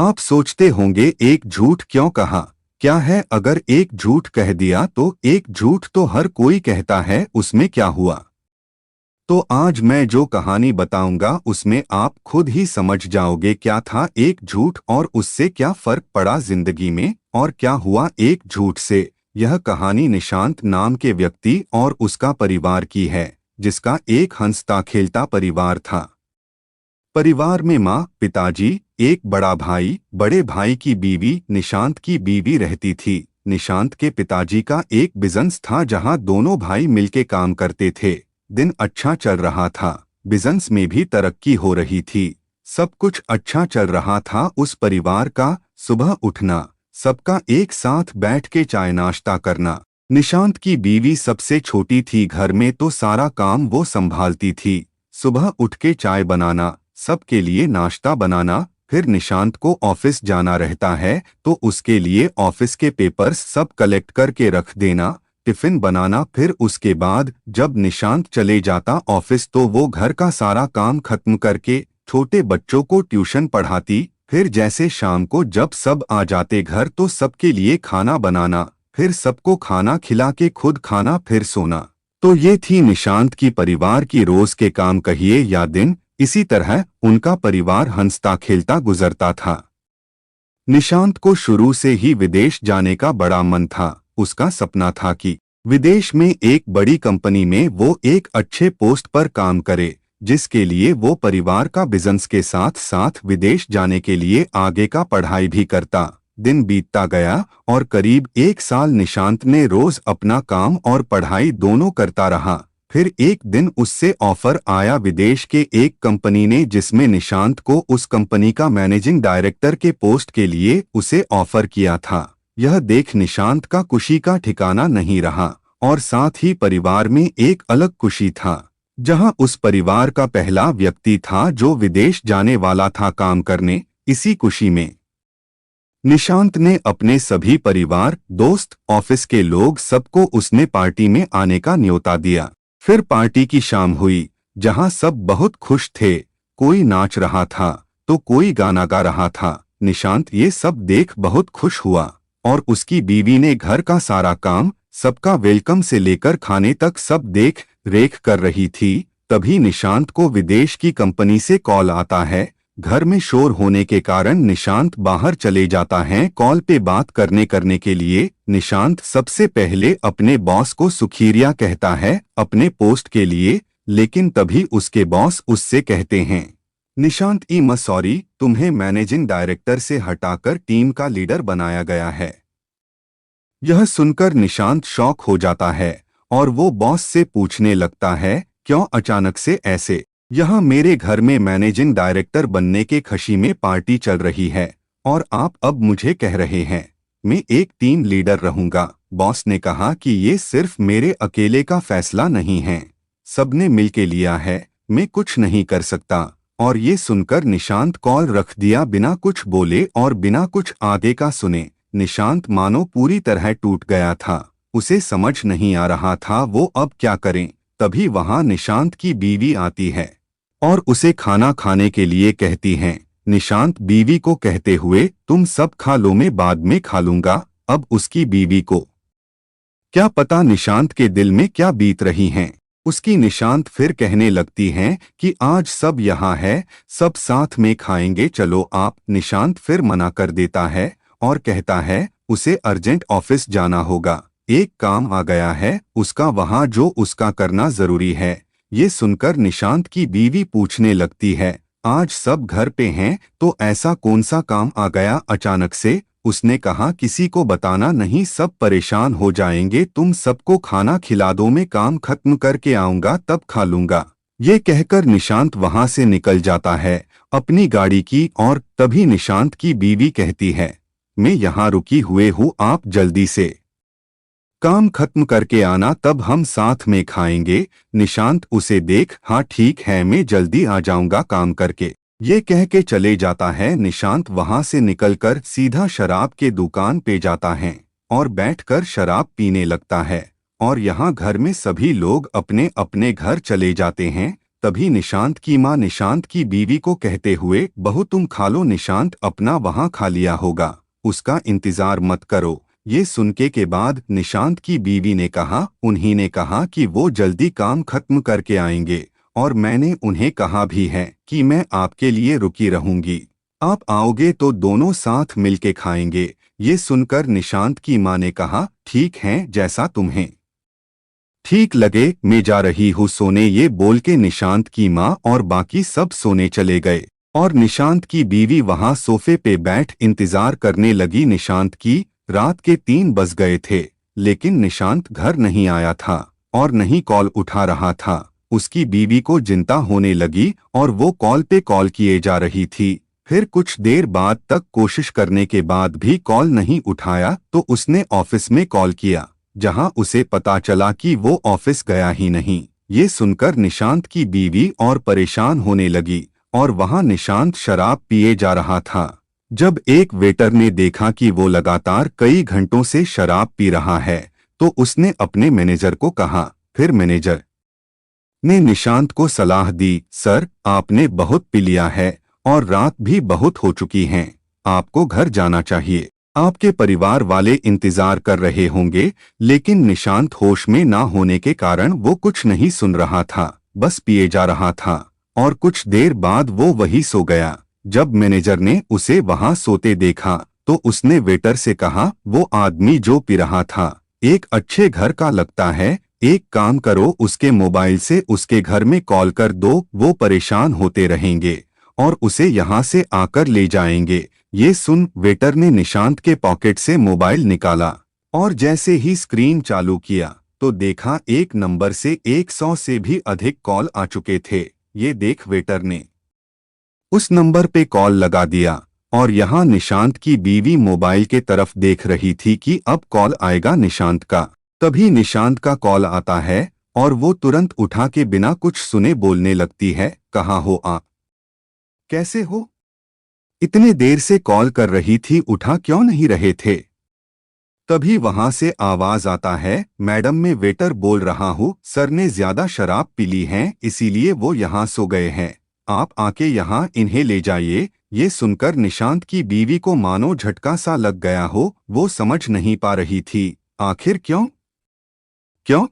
आप सोचते होंगे एक झूठ क्यों कहा? क्या है अगर एक झूठ कह दिया तो? एक झूठ तो हर कोई कहता है, उसमें क्या हुआ? तो आज मैं जो कहानी बताऊंगा उसमें आप खुद ही समझ जाओगे क्या था एक झूठ और उससे क्या फर्क पड़ा जिंदगी में और क्या हुआ एक झूठ से। यह कहानी निशांत नाम के व्यक्ति और उसका परिवार की है, जिसका एक हंसता खेलता परिवार था। परिवार में माँ, पिताजी, एक बड़ा भाई, बड़े भाई की बीवी निशांत की बीवी रहती थी। निशांत के पिताजी का एक बिजनेस था जहाँ दोनों भाई मिलके काम करते थे। दिन अच्छा चल रहा था, बिजनेस में भी तरक्की हो रही थी, सब कुछ अच्छा चल रहा था। उस परिवार का सुबह उठना, सबका एक साथ बैठ के चाय नाश्ता करना। निशांत की बीवी सबसे छोटी थी घर में, तो सारा काम वो संभालती थी। सुबह उठ के चाय बनाना, सबके लिए नाश्ता बनाना, फिर निशांत को ऑफिस जाना रहता है तो उसके लिए ऑफिस के पेपर्स सब कलेक्ट करके रख देना, टिफिन बनाना। फिर उसके बाद जब निशांत चले जाता ऑफिस तो वो घर का सारा काम खत्म करके छोटे बच्चों को ट्यूशन पढ़ाती। फिर जैसे शाम को जब सब आ जाते घर तो सबके लिए खाना बनाना, फिर सबको खाना खिला के खुद खाना, फिर सोना। तो ये थी निशांत की परिवार की रोज के काम कहिए या दिन। इसी तरह उनका परिवार हंसता खेलता गुजरता था। निशांत को शुरू से ही विदेश जाने का बड़ा मन था। उसका सपना था कि विदेश में एक बड़ी कंपनी में वो एक अच्छे पोस्ट पर काम करे, जिसके लिए वो परिवार का बिजनेस के साथ साथ विदेश जाने के लिए आगे का पढ़ाई भी करता। दिन बीतता गया और करीब 1 साल निशांत ने रोज अपना काम और पढ़ाई दोनों करता रहा। फिर एक दिन उससे ऑफर आया विदेश के एक कंपनी ने, जिसमें निशांत को उस कंपनी का मैनेजिंग डायरेक्टर के पोस्ट के लिए उसे ऑफर किया था। यह देख निशांत का खुशी का ठिकाना नहीं रहा और साथ ही परिवार में एक अलग खुशी था, जहां उस परिवार का पहला व्यक्ति था जो विदेश जाने वाला था काम करने। इसी खुशी में निशांत ने अपने सभी परिवार, दोस्त, ऑफिस के लोग सबको उसने पार्टी में आने का न्योता दिया। फिर पार्टी की शाम हुई, जहां सब बहुत खुश थे। कोई नाच रहा था तो कोई गाना गा रहा था। निशांत ये सब देख बहुत खुश हुआ और उसकी बीवी ने घर का सारा काम, सबका वेलकम से लेकर खाने तक सब देख रेख कर रही थी। तभी निशांत को विदेश की कंपनी से कॉल आता है। घर में शोर होने के कारण निशांत बाहर चले जाता है कॉल पे बात करने के लिए। निशांत सबसे पहले अपने बॉस को सुखीरिया कहता है अपने पोस्ट के लिए, लेकिन तभी उसके बॉस उससे कहते हैं, निशांत सॉरी, तुम्हें मैनेजिंग डायरेक्टर से हटाकर टीम का लीडर बनाया गया है। यह सुनकर निशांत शॉक हो जाता है और वो बॉस से पूछने लगता है, क्यों अचानक से ऐसे? यहाँ मेरे घर में मैनेजिंग डायरेक्टर बनने के खुशी में पार्टी चल रही है और आप अब मुझे कह रहे हैं मैं एक टीम लीडर रहूंगा। बॉस ने कहा कि ये सिर्फ मेरे अकेले का फैसला नहीं है, सबने मिलके लिया है, मैं कुछ नहीं कर सकता। और ये सुनकर निशांत कॉल रख दिया बिना कुछ बोले और बिना कुछ आगे का सुने। निशांत मानो पूरी तरह टूट गया था, उसे समझ नहीं आ रहा था वो अब क्या करें। तभी वहां निशांत की बीवी आती है और उसे खाना खाने के लिए कहती हैं। निशांत बीवी को कहते हुए, तुम सब खा लो, मैं बाद में खा लूंगा। अब उसकी बीवी को क्या पता निशांत के दिल में क्या बीत रही हैं। उसकी निशांत फिर कहने लगती हैं कि आज सब यहाँ है, सब साथ में खाएंगे, चलो आप। निशांत फिर मना कर देता है और कहता है उसे अर्जेंट ऑफिस जाना होगा, एक काम आ गया है उसका वहाँ, जो उसका करना जरूरी है। ये सुनकर निशांत की बीवी पूछने लगती है, आज सब घर पे हैं तो ऐसा कौन सा काम आ गया अचानक से? उसने कहा किसी को बताना नहीं, सब परेशान हो जाएंगे, तुम सबको खाना खिला दो, मैं काम खत्म करके आऊंगा तब खा लूंगा। ये कहकर निशांत वहां से निकल जाता है अपनी गाड़ी की और तभी निशांत की बीवी कहती है, मैं यहाँ रुकी हुए हूँ, आप जल्दी से काम खत्म करके आना, तब हम साथ में खाएंगे। निशांत उसे देख, हाँ ठीक है, मैं जल्दी आ जाऊंगा काम करके, ये कह के चले जाता है। निशांत वहां से निकलकर सीधा शराब के दुकान पे जाता है और बैठकर शराब पीने लगता है। और यहाँ घर में सभी लोग अपने अपने घर चले जाते हैं। तभी निशांत की माँ निशांत की बीवी को कहते हुए, बहू तुम खा लो, निशांत अपना वहाँ खा लिया होगा, उसका इंतजार मत करो। ये सुनके के बाद निशांत की बीवी ने कहा, उन्हीं ने कहा कि वो जल्दी काम खत्म करके आएंगे और मैंने उन्हें कहा भी है कि मैं आपके लिए रुकी रहूंगी, आप आओगे तो दोनों साथ मिलके खाएंगे। ये सुनकर निशांत की माँ ने कहा, ठीक है, जैसा तुम्हें ठीक लगे, मैं जा रही हूँ सोने। ये बोल के निशांत की माँ और बाकी सब सोने चले गए और निशांत की बीवी वहां सोफे पे बैठ इंतजार करने लगी। निशांत की रात के 3 बज गए थे, लेकिन निशांत घर नहीं आया था और नहीं कॉल उठा रहा था। उसकी बीवी को चिंता होने लगी और वो कॉल पे कॉल किए जा रही थी। फिर कुछ देर बाद तक कोशिश करने के बाद भी कॉल नहीं उठाया तो उसने ऑफिस में कॉल किया, जहां उसे पता चला कि वो ऑफिस गया ही नहीं। ये सुनकर निशांत की बीवी और परेशान होने लगी और वहां निशांत शराब पिए जा रहा था। जब एक वेटर ने देखा कि वो लगातार कई घंटों से शराब पी रहा है तो उसने अपने मैनेजर को कहा। फिर मैनेजर ने निशांत को सलाह दी, सर आपने बहुत पी लिया है और रात भी बहुत हो चुकी है, आपको घर जाना चाहिए, आपके परिवार वाले इंतजार कर रहे होंगे। लेकिन निशांत होश में ना होने के कारण वो कुछ नहीं सुन रहा था, बस पिए जा रहा था और कुछ देर बाद वो वही सो गया। जब मैनेजर ने उसे वहां सोते देखा तो उसने वेटर से कहा, वो आदमी जो पी रहा था एक अच्छे घर का लगता है, एक काम करो उसके मोबाइल से उसके घर में कॉल कर दो, वो परेशान होते रहेंगे और उसे यहाँ से आकर ले जाएंगे। ये सुन वेटर ने निशांत के पॉकेट से मोबाइल निकाला और जैसे ही स्क्रीन चालू किया तो देखा एक नंबर से 100 से भी अधिक कॉल आ चुके थे। ये देख वेटर ने उस नंबर पे कॉल लगा दिया और यहाँ निशांत की बीवी मोबाइल के तरफ देख रही थी कि अब कॉल आएगा निशांत का। तभी निशांत का कॉल आता है और वो तुरंत उठा के बिना कुछ सुने बोलने लगती है, कहाँ हो आप, कैसे हो, इतने देर से कॉल कर रही थी, उठा क्यों नहीं रहे थे। तभी वहां से आवाज आता है, मैडम मैं वेटर बोल रहा हूँ, सर ने ज्यादा शराब पी ली है इसीलिए वो यहाँ सो गए हैं, आप आके यहाँ इन्हें ले जाइए। ये सुनकर निशांत की बीवी को मानो झटका सा लग गया हो, वो समझ नहीं पा रही थी आखिर क्यों क्यों।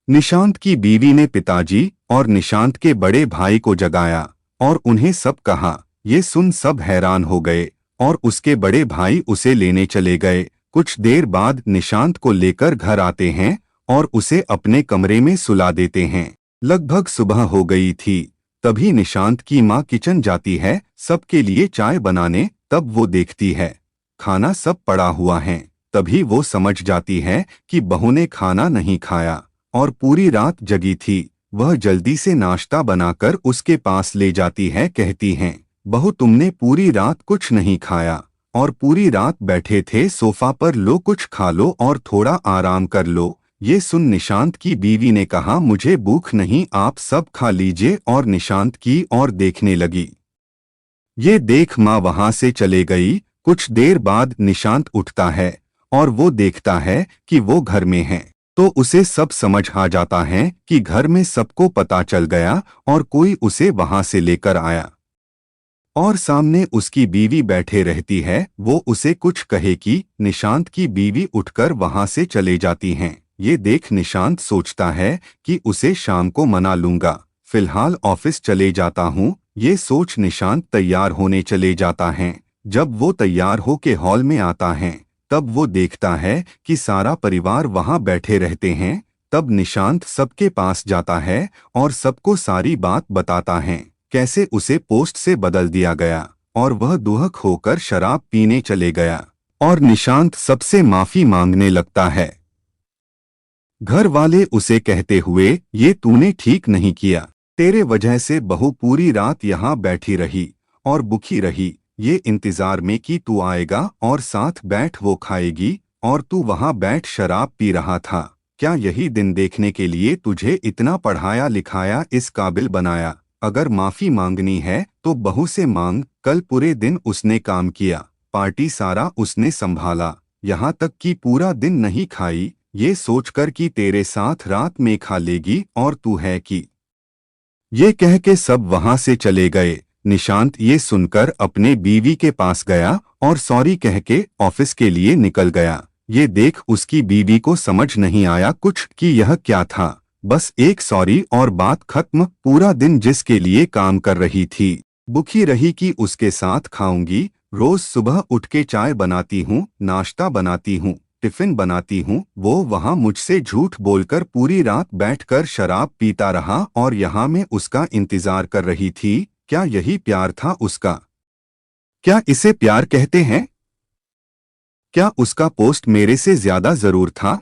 निशांत की बीवी ने पिताजी और निशांत के बड़े भाई को जगाया और उन्हें सब कहा। ये सुन सब हैरान हो गए और उसके बड़े भाई उसे लेने चले गए। कुछ देर बाद निशांत को लेकर घर आते हैं और उसे अपने कमरे में सुला देते हैं। लगभग सुबह हो गई थी, तभी निशांत की माँ किचन जाती है सबके लिए चाय बनाने। तब वो देखती है खाना सब पड़ा हुआ है। तभी वो समझ जाती है कि बहू ने खाना नहीं खाया और पूरी रात जगी थी। वह जल्दी से नाश्ता बनाकर उसके पास ले जाती है, कहती हैं, बहू तुमने पूरी रात कुछ नहीं खाया और पूरी रात बैठे थे सोफा पर, लो कुछ खा लो और थोड़ा आराम कर लो। ये सुन निशांत की बीवी ने कहा, मुझे भूख नहीं, आप सब खा लीजिए और निशांत की ओर देखने लगी। ये देख माँ वहां से चले गई। कुछ देर बाद निशांत उठता है और वो देखता है कि वो घर में है तो उसे सब समझ आ जाता है कि घर में सबको पता चल गया और कोई उसे वहां से लेकर आया और सामने उसकी बीवी बैठे रहती है। वो उसे कुछ कहे कि निशांत की बीवी उठकर वहां से चले जाती हैं। ये देख निशांत सोचता है कि उसे शाम को मना लूंगा, फिलहाल ऑफिस चले जाता हूँ। ये सोच निशांत तैयार होने चले जाता है। जब वो तैयार होके हॉल में आता है तब वो देखता है कि सारा परिवार वहां बैठे रहते हैं। तब निशांत सबके पास जाता है और सबको सारी बात बताता है, कैसे उसे पोस्ट से बदल दिया गया और वह दुहक होकर शराब पीने चले गया और निशांत सबसे माफी मांगने लगता है। घर वाले उसे कहते हुए, ये तूने ठीक नहीं किया, तेरे वजह से बहू पूरी रात यहाँ बैठी रही और भूखी रही, ये इंतजार में कि तू आएगा और साथ बैठ वो खाएगी और तू वहाँ बैठ शराब पी रहा था। क्या यही दिन देखने के लिए तुझे इतना पढ़ाया लिखाया, इस काबिल बनाया? अगर माफी मांगनी है तो बहू से मांग। कल पूरे दिन उसने काम किया, पार्टी सारा उसने संभाला, यहाँ तक कि पूरा दिन नहीं खाई, ये सोचकर कि तेरे साथ रात में खा लेगी और तू है कि ये कह के सब वहां से चले गए। निशांत ये सुनकर अपने बीवी के पास गया और सॉरी कह के ऑफिस के लिए निकल गया। ये देख उसकी बीवी को समझ नहीं आया कुछ कि यह क्या था। बस एक सॉरी और बात खत्म। पूरा दिन जिसके लिए काम कर रही थी भूखी रही कि उसके साथ खाऊंगी। रोज सुबह उठ के चाय बनाती हूँ, नाश्ता बनाती हूँ, टिफिन बनाती हूँ। वो वहाँ मुझसे झूठ बोलकर पूरी रात बैठकर शराब पीता रहा और यहाँ मैं उसका इंतजार कर रही थी। क्या यही प्यार था उसका? क्या इसे प्यार कहते हैं? क्या उसका पोस्ट मेरे से ज्यादा जरूर था?